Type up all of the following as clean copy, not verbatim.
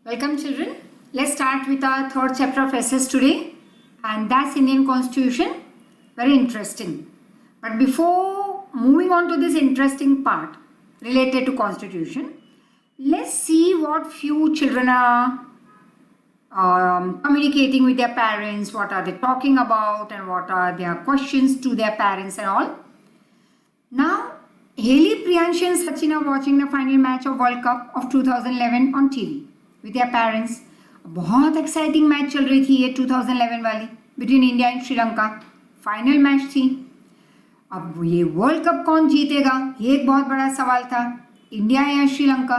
Welcome children. Let's start with our third chapter of SS today, and that's Indian Constitution. Very interesting. But before moving on to this interesting part related to Constitution, let's see what few children are communicating with their parents, what are they talking about, and what are their questions to their parents and all. Now, Haley, Priyanshi and Sachin are watching the final match of World Cup of 2011 on TV with their parents. बहुत exciting match चल रही थी ये 2011 वाली between India and Sri Lanka. Final match थी. अब ये world cup कौन जीतेगा ये एक बहुत बड़ा सवाल था, इंडिया या श्रीलंका.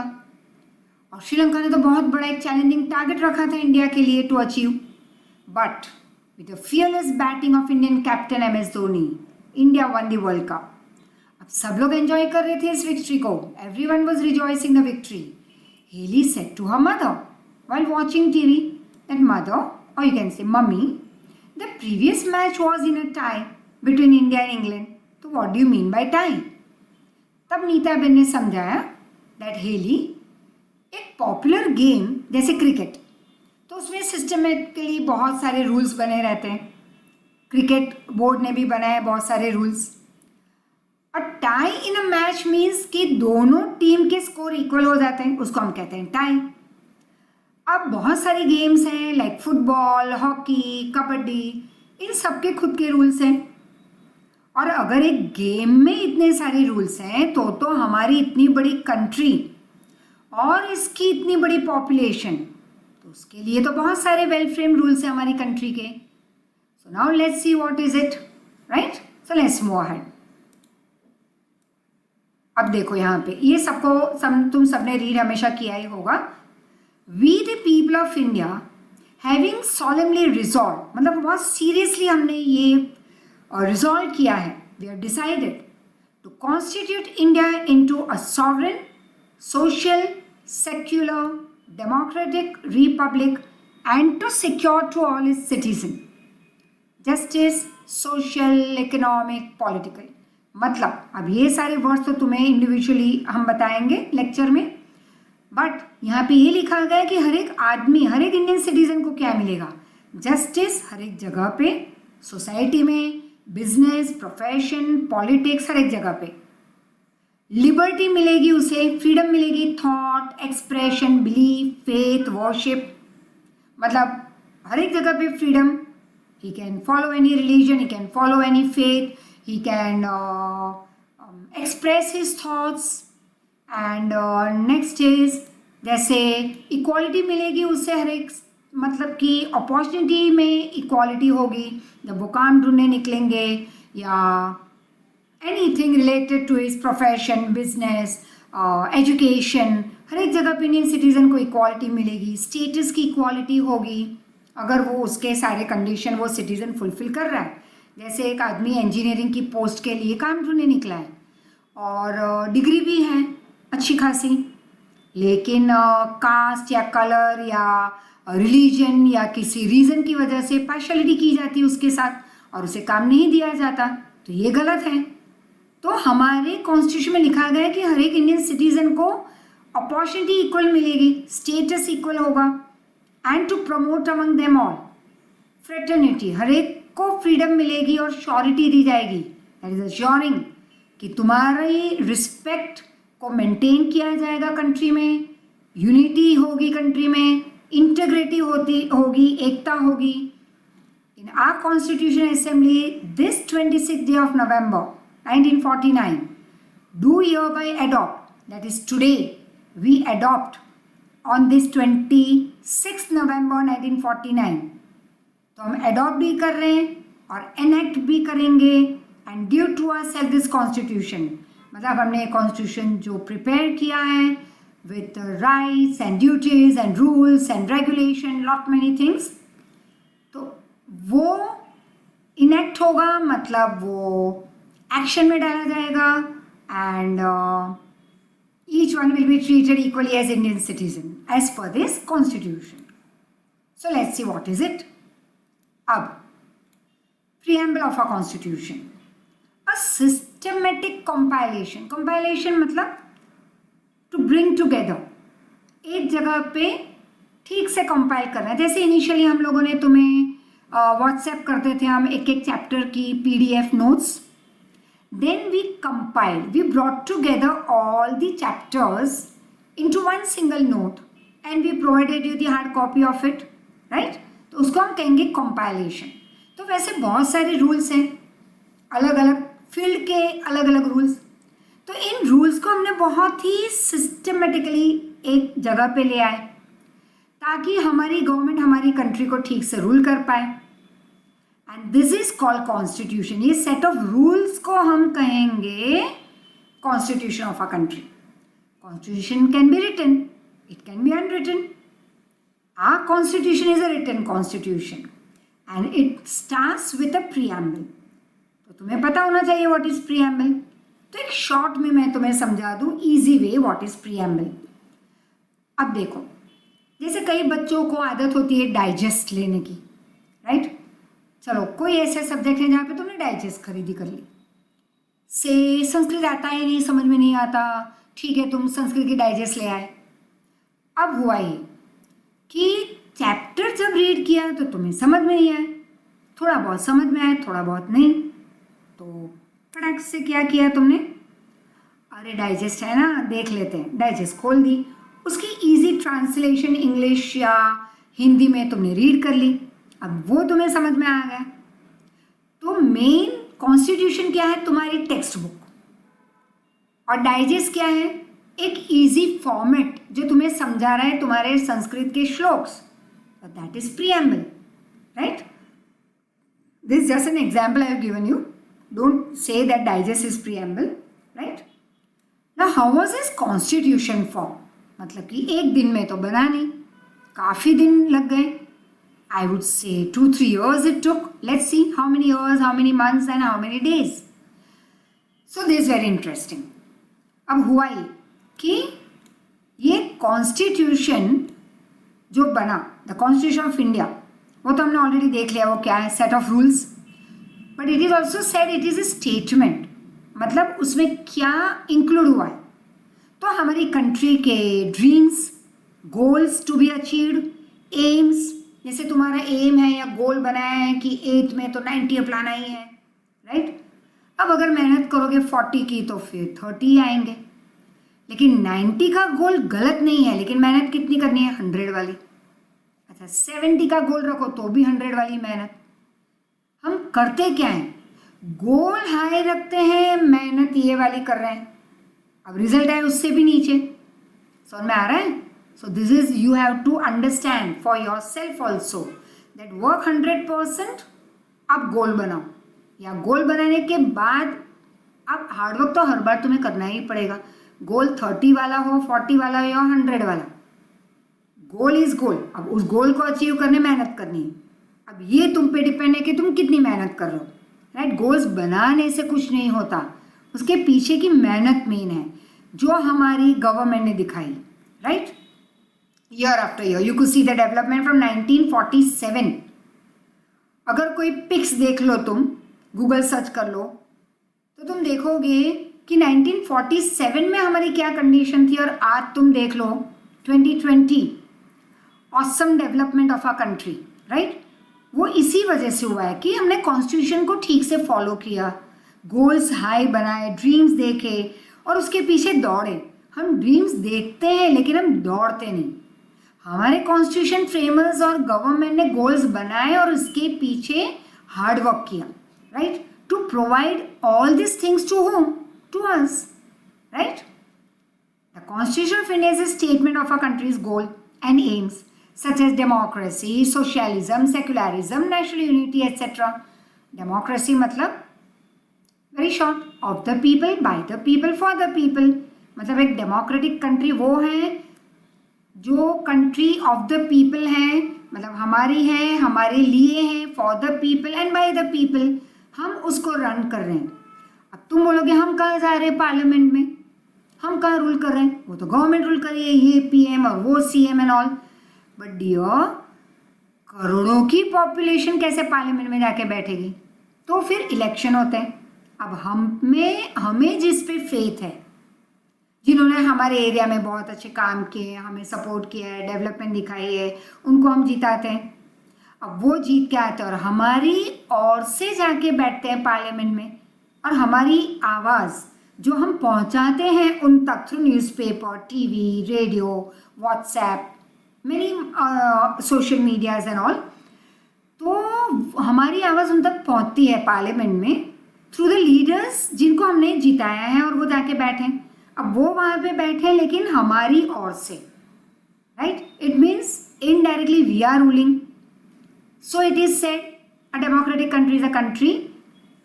और श्रीलंका ने तो बहुत बड़ा एक चैलेंजिंग टारगेट रखा था इंडिया के लिए to achieve. But with the fearless batting of Indian captain MS Dhoni, India won the world cup. अब सब लोग एंजॉय कर रहे थे इस विक्ट्री को. Everyone was rejoicing the victory. Haley said to her mother while watching TV that mother, or you can say mummy, the previous match was in a tie between India and England. So what do you mean by tie? तब Nita Ben ने समझाया that Haley, एक popular game जैसे cricket, तो उसमें systematically बहुत सारे rules बने रहते हैं. क्रिकेट बोर्ड ने भी बनाए बहुत सारे rules. A tie in a match means कि दोनों टीम के स्कोर इक्वल हो जाते हैं, उसको हम कहते हैं टाई. अब बहुत सारे गेम्स हैं लाइक फुटबॉल, हॉकी, कबड्डी, इन सब के खुद के रूल्स हैं. और अगर एक गेम में इतने सारे रूल्स हैं तो हमारी इतनी बड़ी कंट्री और इसकी इतनी बड़ी पॉपुलेशन, तो उसके लिए तो बहुत सारे वेल फ्रेम रूल्स हैं हमारी कंट्री के. So now let's see what is it, right. So let's move ahead. अब देखो यहाँ पे ये तुम सबने रीड हमेशा किया ही होगा. We the people of India having solemnly resolve, मतलब बहुत सीरियसली हमने ये रिजॉल्व किया है. We are decided to constitute India into a sovereign, social, secular, democratic republic and to secure to all its citizen justice, social, economic, political. मतलब अब ये सारे वर्ड्स तो तुम्हें इंडिविजुअली हम बताएंगे लेक्चर में, बट यहाँ पे ये लिखा गया है कि हर एक आदमी, हर एक इंडियन सिटीजन को क्या मिलेगा. जस्टिस हर एक जगह पे, सोसाइटी में, बिजनेस, प्रोफेशन, पॉलिटिक्स, हर एक जगह पे. लिबर्टी मिलेगी उसे, फ्रीडम मिलेगी thought, expression, belief, faith, worship. मतलब हर एक जगह पे freedom. He can follow any religion, he can follow any faith, he can express his thoughts. and next is जैसे इक्वालिटी मिलेगी उससे हर एक, मतलब कि अपॉर्चुनिटी में इक्वालिटी होगी जब वो काम ढूंढने निकलेंगे या anything related to his profession, business, education. हर एक जगह पे इंडियन सिटीजन को इक्वालिटी मिलेगी. स्टेटस की इक्वालिटी होगी अगर वो उसके सारे कंडीशन वो सिटीजन फुलफिल कर रहा है. जैसे एक आदमी इंजीनियरिंग की पोस्ट के लिए काम ढूंढने निकला है और डिग्री भी है अच्छी खासी, लेकिन कास्ट या कलर या रिलीजन या किसी रीज़न की वजह से पार्शलिटी की जाती है उसके साथ और उसे काम नहीं दिया जाता, तो ये गलत है. तो हमारे कॉन्स्टिट्यूशन में लिखा गया है कि हर एक इंडियन सिटीजन को अपॉर्चुनिटी इक्वल मिलेगी, स्टेटस इक्वल होगा. And to promote among them all fraternity, हर एक को फ्रीडम मिलेगी और श्योरिटी दी जाएगी. दैट इज अश्योरिंग कि तुम्हारी रिस्पेक्ट को मेंटेन किया जाएगा कंट्री में, यूनिटी होगी कंट्री में, इंटीग्रिटी होगी, एकता होगी. In our constitution assembly this 26th day of November 1949 do hereby adopt, that is today we adopt on this 26th November 1949. तो हम अडॉप्ट भी कर रहे हैं और एनेक्ट भी करेंगे. And due to our self this constitution, मतलब हमने कॉन्स्टिट्यूशन जो प्रिपेयर किया है with rights and duties and rules and regulation, lot many things, तो वो इनेक्ट होगा, मतलब वो एक्शन में डाला जाएगा. And each one will be treated equally as Indian citizen as per this constitution. So let's see what is it. अब preamble of a constitution, a systematic compilation मतलब to bring together, एक जगह पे ठीक से कंपाइल करना है। जैसे इनिशियली हम लोगों ने तुम्हें व्हाट्सएप करते थे हम एक एक चैप्टर की PDF notes, then we compiled, we brought together all the chapters into one single note and we provided you the hard copy of it, right? तो उसको हम कहेंगे compilation। तो वैसे बहुत सारे रूल्स हैं, अलग अलग फील्ड के अलग अलग रूल्स। तो इन रूल्स को हमने बहुत ही सिस्टमेटिकली एक जगह पे ले आए ताकि हमारी गवर्नमेंट हमारी कंट्री को ठीक से रूल कर पाए। And this is called constitution. ये सेट ऑफ रूल्स को हम कहेंगे constitution of a country. Constitution can be written, it can be unwritten. Our constitution is a written constitution and it starts with a preamble। तो तुम्हें पता होना चाहिए what is preamble। तो एक शॉर्ट में मैं तुम्हें समझा दूं easy way what is preamble। अब देखो, जैसे कई बच्चों को आदत होती है डाइजेस्ट लेने की, राइट? चलो कोई ऐसे सब्जेक्ट है जहाँ पे तुमने डाइजेस्ट खरीदी कर ली, से संस्कृत आता ही नहीं, समझ में नहीं आता, ठीक है तुम संस्कृत की डाइजेस्ट ले आए। अब हुआ ये कि चैप्टर जब रीड किया तो तुम्हें समझ में नहीं आया, थोड़ा बहुत समझ में आया, थोड़ा बहुत नहीं। तो फटाक से क्या किया तुमने, अरे डाइजेस्ट है ना, देख लेते हैं, डाइजेस्ट खोल दी, उसकी इजी ट्रांसलेशन इंग्लिश या हिंदी में तुमने रीड कर ली, अब वो तुम्हें समझ में आ गया। तो मेन कॉन्स्टिट्यूशन क्या है, तुम्हारी टेक्स्ट बुक, और डाइजेस्ट क्या है, एक इजी फॉर्मेट जो तुम्हें समझा रहा है तुम्हारे संस्कृत के shlokas, that is preamble, right? This just an example I have given you, don't say that digest is preamble, right? Now how was this constitution form, मतलब कि एक दिन में तो बना नहीं, काफ़ी दिन लग गए। I would say 2-3 years it took. Let's see how many years, how many months and how many days. So this is very interesting. अब हुआ ये कि ये कॉन्स्टिट्यूशन जो बना, द कॉन्स्टिट्यूशन ऑफ इंडिया, वो तो हमने ऑलरेडी देख लिया वो क्या है, set of rules, but it is also said it is a statement, मतलब उसमें क्या इंक्लूड हुआ है। तो हमारी कंट्री के dreams, goals to be achieved, aims, जैसे तुम्हारा एम है या गोल बनाया है कि 8 में तो 90 अप लाना ही है, राइट? अब अगर मेहनत करोगे 40 की तो फिर 30 आएंगे, लेकिन 90 का गोल गलत नहीं है, लेकिन मेहनत कितनी करनी है, 100 वाली। अच्छा 70 का गोल रखो तो भी 100 वाली मेहनत। हम करते क्या हैं, गोल हाई रखते हैं, मेहनत ये वाली कर रहे हैं, अब रिजल्ट आए उससे भी नीचे। समझ में आ रहा है? So this is, you have to understand for yourself also that work 100%, अब गोल बनाओ, या गोल बनाने के बाद अब हार्डवर्क तो हर बार तुम्हें करना ही पड़ेगा, गोल 30 वाला हो, 40 वाला हो या 100 वाला, गोल इज गोल। अब उस गोल को अचीव करने मेहनत करनी है। अब ये तुम पे डिपेंड है कि तुम कितनी मेहनत कर रहे हो, राइट? गोल्स बनाने से कुछ नहीं होता, उसके पीछे की मेहनत मेन है जो हमारी गवर्नमेंट ने दिखाई, right? Year after year, you could see the development from 1947. अगर कोई पिक्स देख लो, तुम गूगल सर्च कर लो, तो तुम देखोगे कि 1947 में हमारी क्या कंडीशन थी, और आज तुम देख लो 2020, awesome development of a country, right? वो इसी वजह से हुआ है कि हमने कॉन्स्टिट्यूशन को ठीक से फॉलो किया, गोल्स हाई बनाए, ड्रीम्स देखे और उसके पीछे दौड़े। हम ड्रीम्स देखते हैं लेकिन हम दौड़ते नहीं। हमारे कॉन्स्टिट्यूशन फ्रेमर्स और गवर्नमेंट ने गोल्स बनाए और उसके पीछे हार्ड वर्क किया, right? To provide all this things to home, to us, right? The constitution of India is a statement of a country's goal and aims such as democracy, socialism, secularism, national unity etcetera. Democracy मतलब very short, of the people, by the people, for the people. मतलब एक democratic country वो है जो country of the people है, मतलब हमारी है, हमारे लिए है, for the people and bye the people, हम उसको रन कर रहे हैं। अब तुम बोलोगे हम कहाँ जा रहे हैं पार्लियामेंट में, हम कहाँ रूल कर रहे हैं, वो तो गवर्नमेंट रूल कर रही है, ये PM और वो CM and all. But dear, करोड़ों की पॉपुलेशन कैसे पार्लियामेंट में जाके बैठेगी? तो फिर इलेक्शन होते हैं। अब हमें जिस पे फेथ है, जिन्होंने हमारे एरिया में बहुत अच्छे काम किए, हमें सपोर्ट किया है, डेवलपमेंट दिखाई है, उनको हम जिताते हैं। अब वो जीत के आते हैं और हमारी ओर से जाके बैठते हैं पार्लियामेंट में, और हमारी आवाज़ जो हम पहुंचाते हैं उन तक through newspaper, TV, radio, WhatsApp, many social medias and all, तो हमारी आवाज़ उन तक पहुंचती है पार्लियामेंट में थ्रू द लीडर्स जिनको हमने जिताया है और वो जाके बैठे। अब वो वहाँ पे बैठे लेकिन हमारी ओर से, right? It means indirectly we are ruling. So it is said a democratic country is a country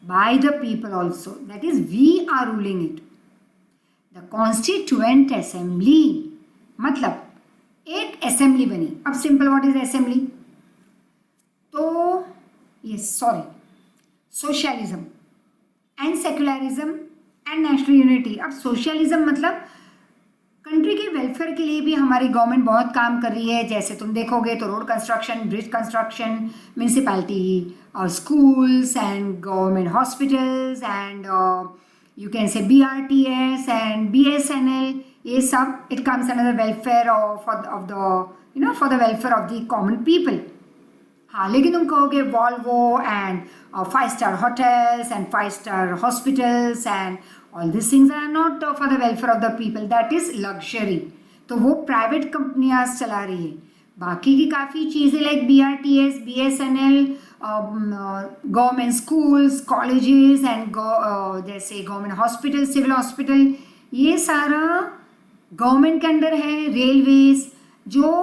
by the people also. That is, we are ruling it. The Constituent Assembly मतलब एक असेंबली बनी. अब simple what is assembly? तो socialism and secularism and national unity. अब socialism मतलब country के welfare के लिए भी हमारी गवर्नमेंट बहुत काम कर रही है. जैसे तुम देखोगे तो road construction, bridge construction, municipality और schools and government hospitals and you can say BRTS and BSNL, ये सब it comes under the welfare of the for the welfare of the common people. हाँ, लेकिन तुम कहोगे Volvo and 5-star hotels and 5-star hospitals and all these things are not for the welfare of the people, that is luxury. तो वो private कंपनियां चला रही है. बाकी की काफ़ी चीज़ें like BRTS, BSNL, government schools, colleges and जैसे गवर्नमेंट हॉस्पिटल, सिविल हॉस्पिटल, ये सारा गवर्नमेंट के अंडर है. रेलवेज जो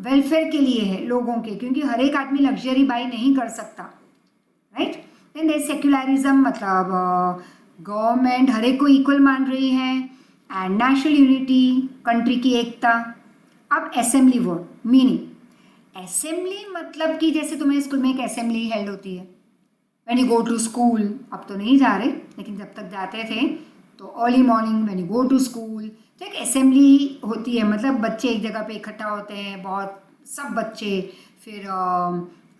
वेलफेयर के लिए है लोगों के, क्योंकि हर एक आदमी लग्जरी बाई नहीं कर सकता, राइट? देन देयर सेक्युलरिज्म मतलब गवर्नमेंट हर एक को इक्वल मान रही है, एंड नेशनल यूनिटी कंट्री की एकता. अब असेंबली वर्ड मीनिंग, असेंबली मतलब कि जैसे तुम्हें स्कूल में एक असेंबली हेल्ड होती है when you go to school. अब तो नहीं जा रहे, लेकिन जब तक जाते थे तो early morning when you go to school तो एक असेंबली होती है. मतलब बच्चे एक जगह पे इकट्ठा होते हैं, बहुत सब बच्चे, फिर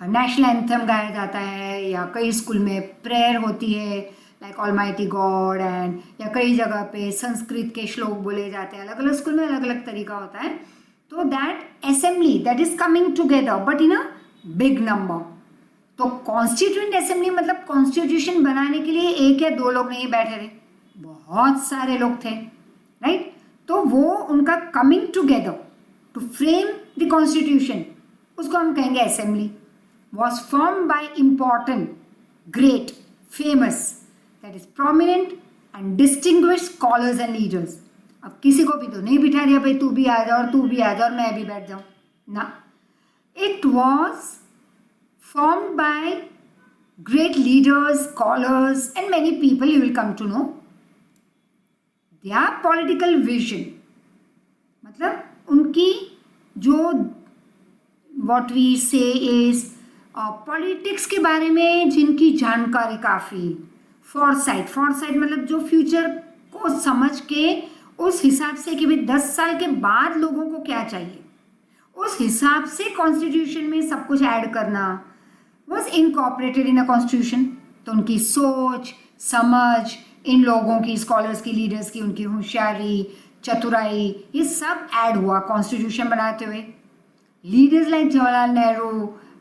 नेशनल एंथम गाया जाता है, या कई स्कूल में प्रेयर होती है लाइक ऑलमाइटी गॉड एंड, या कई जगह पे संस्कृत के श्लोक बोले जाते हैं. अलग अलग स्कूल में अलग अलग तरीका होता है. तो that assembly that is coming together but in a big number. तो कॉन्स्टिट्यूएंट असेंबली मतलब कॉन्स्टिट्यूशन बनाने के लिए एक या दो लोग नहीं बैठे थे, बहुत सारे लोग थे, राइट? तो वो उनका coming together to frame the constitution, उसको हम कहेंगे assembly. Was form by important, great, famous, that is prominent and distinguished scholars and leaders. अब किसी को भी तो नहीं बिठा दिया भाई तू भी आ जा और तू भी आ जा और मैं भी बैठ जाऊं ना. It was formed by great leaders, scholars and many people. You will come to know their political vision, मतलब उनकी जो what we say is politics के बारे में जिनकी जानकारी काफ़ी, फॉरसाइट मतलब जो फ्यूचर को समझ के उस हिसाब से कि भाई 10 साल के बाद लोगों को क्या चाहिए, उस हिसाब से कॉन्स्टिट्यूशन में सब कुछ ऐड करना was incorporated in a constitution. तो उनकी सोच, समझ, इन लोगों की, स्कॉलर्स की, लीडर्स की, उनकी होशियारी, चतुराई, ये सब ऐड हुआ कॉन्स्टिट्यूशन बनाते हुए. Leaders like Jawaharlal Nehru,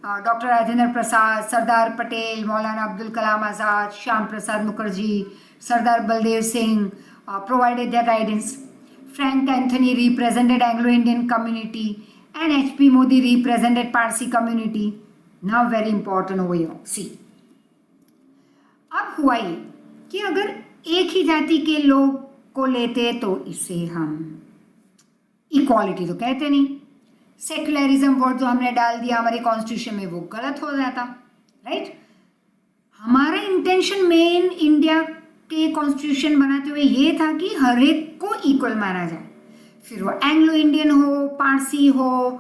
doctor Rajendra Prasad, Sardar Patel, Maulana Abdul Kalam Azad, Shyam Prasad Mukherjee, Sardar Baldev Singh provided their guidance. Frank Anthony represented Anglo-Indian community and H.P. Modi represented Parsi community. Now very important over here. See, अब हुआ ये कि अगर एक ही जाति के लोग को लेते तो इसे हम इक्वालिटी तो कहते नहीं. सेक्युलरिज्म वर्ड जो हमने डाल दिया हमारे कॉन्स्टिट्यूशन में वो गलत हो जाता, राइट? हमारा इंटेंशन मेन इंडिया के कॉन्स्टिट्यूशन बनाते हुए ये था कि हर एक को इक्वल माना जाए, फिर वो एंग्लो इंडियन हो, पारसी हो,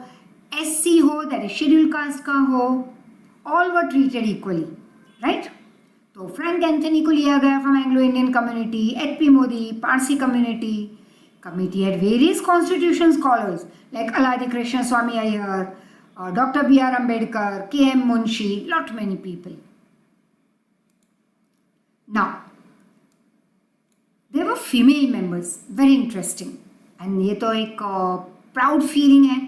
SC हो, दैट इज शेड्यूल कास्ट का हो, all were treated equally, right? तो फ्रैंक एंथनी को लिया गया from Anglo Indian community, HP Modi Parsi community. Committee had various constitution scholars like Aladi Krishna Swami Iyer, Dr. B.R. Ambedkar, K.M. Munshi, lot many people. Now, there were female members, very interesting. And ये तो एक proud feeling है,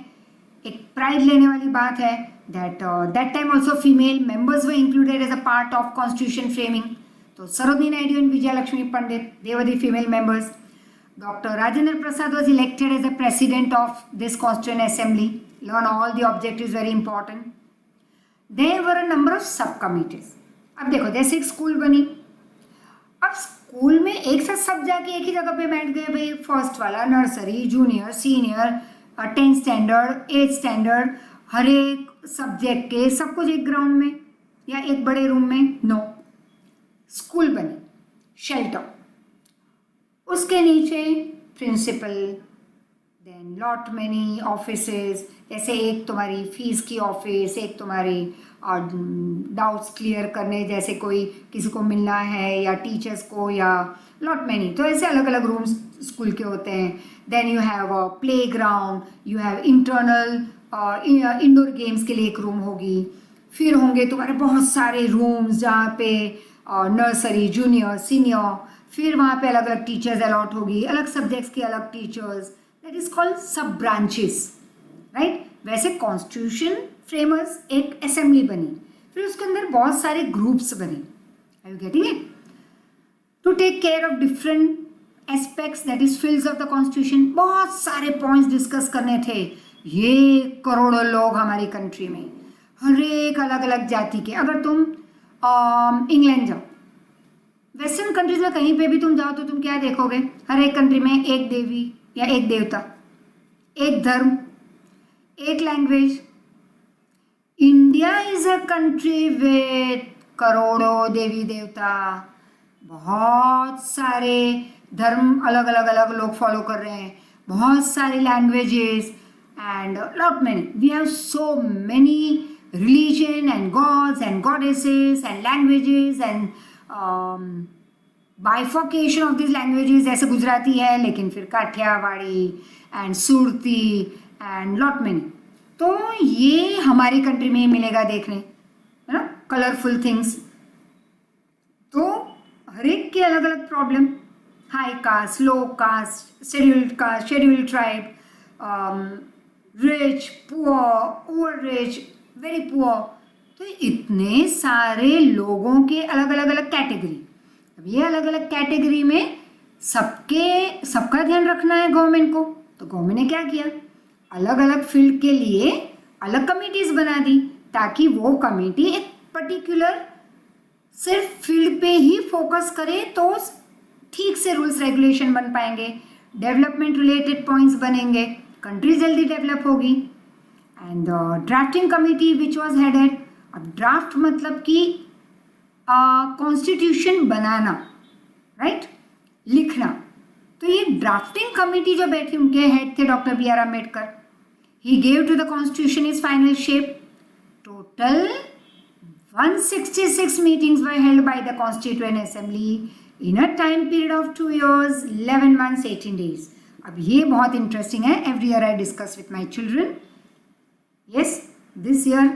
एक pride लेने वाली बात है that that time also female members were included as a part of constitution framing. तो Sarojini Naidu and Vijaya Lakshmi Pandit, they were the female members. Dr. Rajendra Prasad was elected as the president of this constituent assembly. Learn all the objectives, very important. There were a number of subcommittees. अब देखो जैसे एक school बनी, अब school में एक साथ सब जाके एक ही जगह पे बैठ गए भाई, फर्स्ट वाला nursery, junior, senior, 10th standard, 8th standard, हर एक सब्जेक्ट के सब कुछ एक ग्राउंड में या एक बड़े रूम में, नो। स्कूल बनी, शेल्टर, उसके नीचे principal, then lot many offices, जैसे एक तुम्हारी फीस की ऑफिस, एक तुम्हारी डाउट्स क्लियर करने, जैसे कोई किसी को मिलना है या टीचर्स को, या लॉट मैनी, तो ऐसे अलग अलग रूम्स स्कूल के होते हैं। Then you have a playground, you have internal indoor games के लिए एक रूम होगी, फिर होंगे तुम्हारे बहुत सारे रूम्स जहाँ पे नर्सरी, जूनियर, सीनियर, फिर वहाँ पे अलग अलग टीचर्स अलॉट होगी, अलग सब्जेक्ट्स के अलग teachers, that is called sub branches, right. वैसे कॉन्स्टिट्यूशन फ्रेमर्स एक असेंबली बनी, फिर उसके अंदर बहुत सारे ग्रुप्स बने, are you getting it, to take care of different aspects that is fields of the constitution. बहुत सारे पॉइंट्स डिस्कस करने थे। ये करोड़ों लोग हमारी कंट्री में, हर एक अलग अलग जाति के, अगर तुम इंग्लैंड जाओ, वेस्टर्न कंट्रीज में कहीं पे भी तुम जाओ तो तुम क्या देखोगे, हर एक कंट्री में एक देवी या एक देवता, एक धर्म, एक language. India is a country with करोड़ों देवी देवता, बहुत सारे धर्म अलग अलग अलग लोग फॉलो कर रहे हैं, बहुत सारी languages and lot many. We have so many religion and gods and goddesses and languages and bifurcation of these languages. जैसे गुजराती है लेकिन फिर Kathiawadi and Surti and lot many. तो ये हमारी कंट्री में मिलेगा देखने, है ना, कलरफुल थिंग्स। तो हर एक के अलग अलग problem, high caste, low caste, scheduled tribe, rich, poor, over rich, very poor. तो इतने सारे लोगों के अलग अलग अलग कैटेगरी। अब ये अलग अलग कैटेगरी में सबका ध्यान रखना है गवर्नमेंट को, तो गवर्नमेंट ने क्या किया, अलग अलग फील्ड के लिए अलग कमिटीज बना दी, ताकि वो कमेटी एक पर्टिकुलर सिर्फ फील्ड पे ही फोकस करे, तो ठीक से रूल्स रेगुलेशन बन पाएंगे, डेवलपमेंट रिलेटेड पॉइंट्स बनेंगे, कंट्री जल्दी डेवलप होगी। And drafting committee which was headed, अब ड्राफ्ट मतलब कि कॉन्स्टिट्यूशन बनाना, राइट, लिखना। तो ये ड्राफ्टिंग कमिटी जो बैठी, उनके हेड थे doctor B R Ambedkar. He gave to the constitution is final shape. Total 166 meetings were held by the constituent assembly in a time period of 2 years, 11 months, 18 days. अब ये बहुत इंटरेस्टिंग है। Every year I discuss with my children. Yes, this year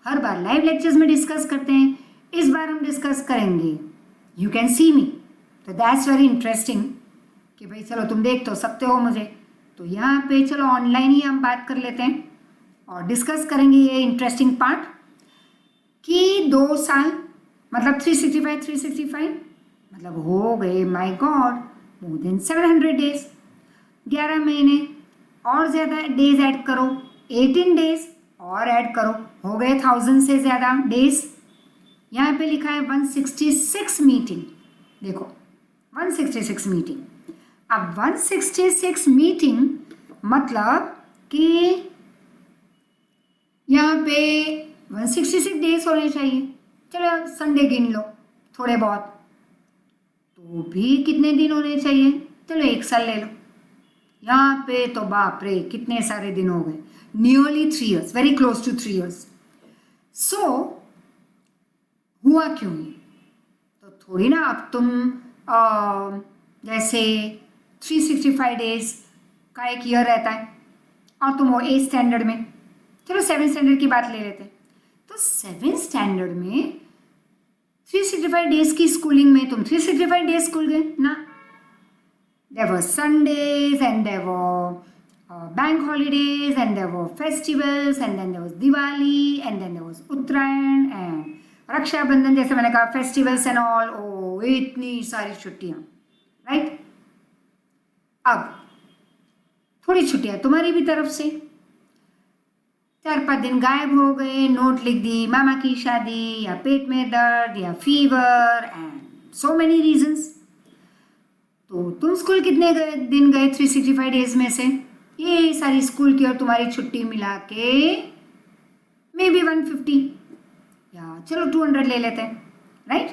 her bar live lectures में discuss करते हैं, इस बार हम discuss करेंगे यू कैन सी मी। तो दैट्स वेरी इंटरेस्टिंग कि भाई चलो तुम देख तो सकते हो मुझे, तो यहाँ पे चलो ऑनलाइन ही हम बात कर लेते हैं और डिस्कस करेंगे ये इंटरेस्टिंग पार्ट कि 2 साल मतलब 365 मतलब हो गए, my God, more than 700 days. 11 महीने और ज़्यादा डेज ऐड करो, 18 डेज और ऐड करो, हो गए 1000 से ज़्यादा डेज। यहाँ पे लिखा है 166 मीटिंग, देखो 166 मीटिंग। अब 166 मीटिंग मतलब कि यहाँ पे 166 डेज होने चाहिए। चलो संडे गिन लो थोड़े बहुत, तो भी कितने दिन होने चाहिए, चलो 1 साल ले लो। यहाँ पे तो बाप रे कितने सारे दिन हो गए, nearly 3 years, very close to 3 years। So हुआ क्यों ये, तो थोड़ी ना अब तुम जैसे 365 डेज का एक ईयर रहता है और तुम हो 8th स्टैंडर्ड में, चलो 7th स्टैंडर्ड की बात ले लेते हैं। तो 7th स्टैंडर्ड में 365 डेज की स्कूलिंग में तुम 365 डेज स्कूल गए ना, there were Sundays and there were bank holidays and there were festivals and then there was Diwali and then there was Uttarayan and Rakshabandhan, जैसे मैंने कहा फेस्टिवल्स एंड ऑल. ओ इतनी सारी छुट्टियां, राइट. अब थोड़ी छुट्टियां तुम्हारी भी तरफ से. 4-5 दिन गायब हो गए, नोट लिख दी मामा की शादी या पेट में दर्द या fever and so many reasons. तो तुम स्कूल कितने दिन गए 365 डेज में से? ये सारी स्कूल की और तुम्हारी छुट्टी मिला के मे बी 150 या चलो 200 ले लेते हैं, राइट.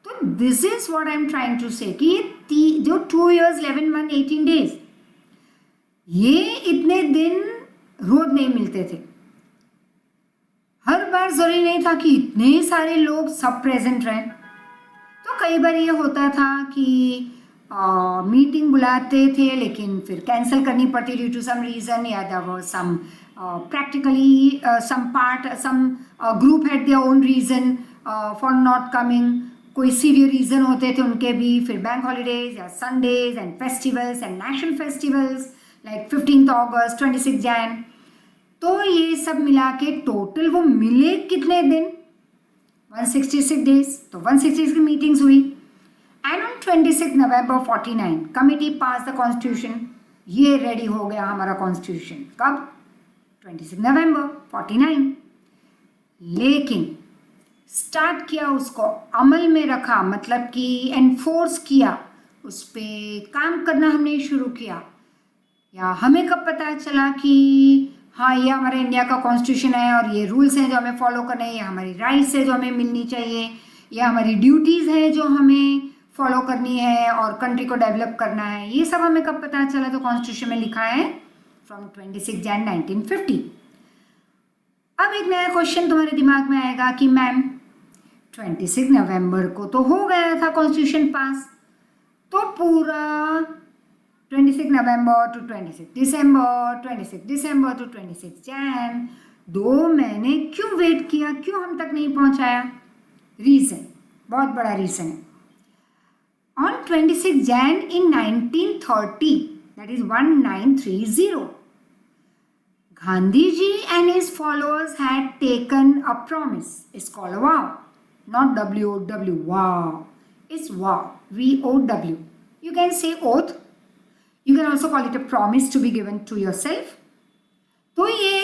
तो this is what I am trying to say कि ये जो 2 years 11 months 18 days, ये इतने दिन रोज नहीं मिलते थे. हर बार जरूरी नहीं था कि इतने सारे लोग सब प्रेजेंट रहें. तो कई बार ये होता था कि मीटिंग बुलाते थे लेकिन फिर कैंसिल करनी पड़ती ड्यू टू सम रीज़न, या there was some practically some group had their own reason for not coming. कोई सीवियर रीज़न होते थे उनके भी. फिर बैंक हॉलीडेज या Sundays and festivals and national festivals like 15th August 26 Jan. तो ये सब मिला के टोटल वो मिले कितने दिन? 166 days. तो 166 की मीटिंग्स हुई and on 26 November 49 committee pass the constitution. ये रेडी हो गया हमारा कॉन्स्टिट्यूशन. कब? 26 November 49. लेकिन स्टार्ट किया, उसको अमल में रखा, मतलब कि एनफोर्स किया, उस पर काम करना हमने शुरू किया. या हमें कब पता चला कि हाँ ये हमारे इंडिया का कॉन्स्टिट्यूशन है और ये रूल्स हैं जो हमें फॉलो करने हैं, ये हमारी राइट्स है जो हमें मिलनी चाहिए, या हमारी ड्यूटीज़ है जो हमें फॉलो करनी है और कंट्री को डेवलप करना है. ये सब हमें कब पता चला? तो कॉन्स्टिट्यूशन में लिखा है फ्रॉम 26 Jan 1950. अब एक नया क्वेश्चन तुम्हारे दिमाग में आएगा कि मैम 26 नवंबर को तो हो गया था कॉन्स्टिट्यूशन पास, तो पूरा 26 November to 26 December, 26 December to 26 Jan, 2 महीने क्यों वेट किया, क्यों हम तक नहीं पहुंचाया? रीज़न, बहुत बड़ा रीज़न है. On 26 Jan in 1930, that is 1930, Gandhi ji and his followers had taken a promise. It's called a vow, not W-O-W, vow. It's vow, V-O-W. You can say oath. You can also call it a promise to be given to yourself. तो ये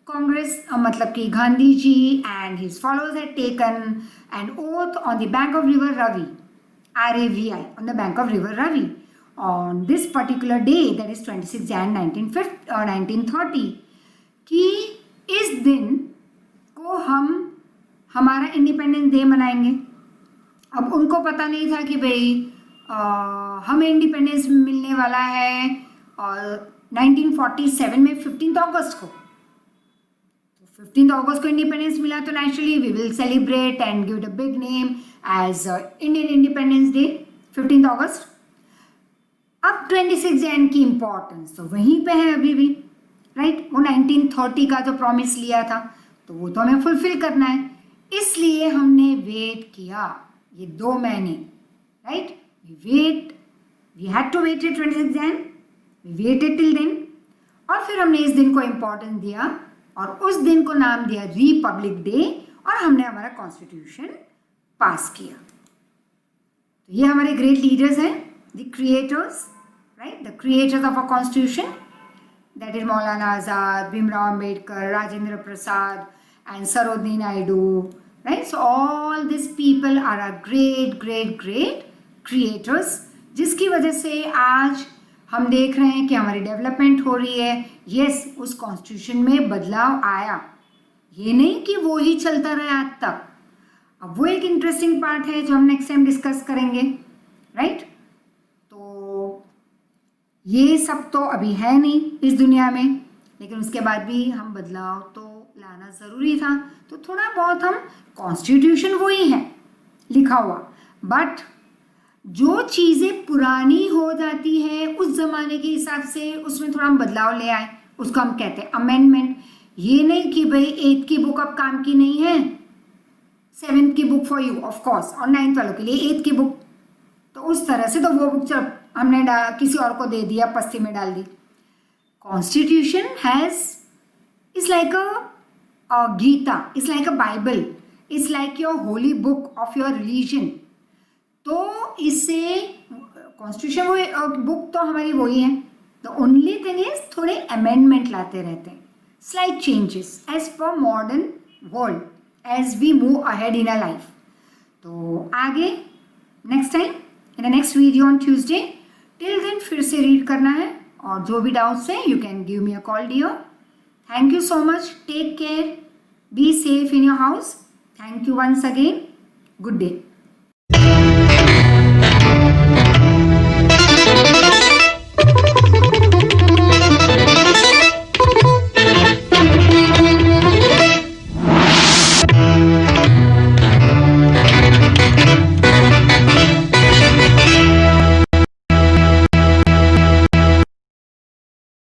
कांग्रेस मतलब कि Gandhi ji and his followers had taken an oath on the bank of river Ravi, R-A-V-I, on the bank of river Ravi, on this particular day, that is 26 Jan 1930, कि इस दिन को हम हमारा इंडिपेंडेंस डे मनाएंगे. अब उनको पता नहीं था कि भाई हमें इंडिपेंडेंस मिलने वाला है और 1947 में 15th August को. 15th August को इंडिपेंडेंस मिला तो naturally we will celebrate and give it a big name as Indian independence day 15th August. अब 26 Jan की इम्पोर्टेंस तो वहीं पे है अभी भी, राइट. वो 1930 का जो प्रॉमिस लिया था तो वो तो हमें फुलफिल करना है, इसलिए हमने वेट किया ये 2 महीने, right. We had to wait 26 Jan, we waited till then, और फिर हमने इस दिन को इम्पोर्टेंस दिया और उस दिन को नाम दिया रिपब्लिक डे और हमने हमारा कॉन्स्टिट्यूशन पास किया. तो ये हमारे ग्रेट लीडर्स हैं, the creators, right, the creators of a constitution, that is Maulana Azad, Bhimrao Ambedkar, Rajendra Prasad and Sarojini Naidu, right. So all this people are a great great great creators, जिसकी वजह से आज हम देख रहे हैं कि हमारी डेवलपमेंट हो रही है. यस, उस कॉन्स्टिट्यूशन में बदलाव आया, ये नहीं कि वो ही चलता रहा आज तक. अब वो एक इंटरेस्टिंग पार्ट है जो हम नेक्स्ट टाइम डिस्कस करेंगे, राइट. तो ये सब तो अभी है नहीं इस दुनिया में, लेकिन उसके बाद भी हम बदलाव तो लाना ज़रूरी था. तो थोड़ा बहुत हम कॉन्स्टिट्यूशन वही है लिखा हुआ, बट जो चीज़ें पुरानी हो जाती है उस ज़माने के हिसाब से उसमें थोड़ा हम बदलाव ले आए, उसको हम कहते हैं अमेंडमेंट. ये नहीं कि भाई 8th की बुक अब काम की नहीं है, 7th की book for you of course, और 9th वालों के लिए 8th की बुक, तो उस तरह से तो वो बुक चल हमने किसी और को दे दिया, पस्ती में डाल दी. Constitution has is like a Gita, is like a Bible, is like your holy book of your religion. तो इससे कॉन्स्टिट्यूशन वो बुक तो हमारी वही है. द ओनली थिंग इज थोड़े अमेंडमेंट लाते रहते हैं, slight changes as per modern world as we move ahead in a life. तो आगे next time in the next video on Tuesday. Till then फिर से रीड करना है, और जो भी डाउट्स हैं you can give me a call dear. Thank you so much. Take care. Be safe in your house. Thank you once again. Good day.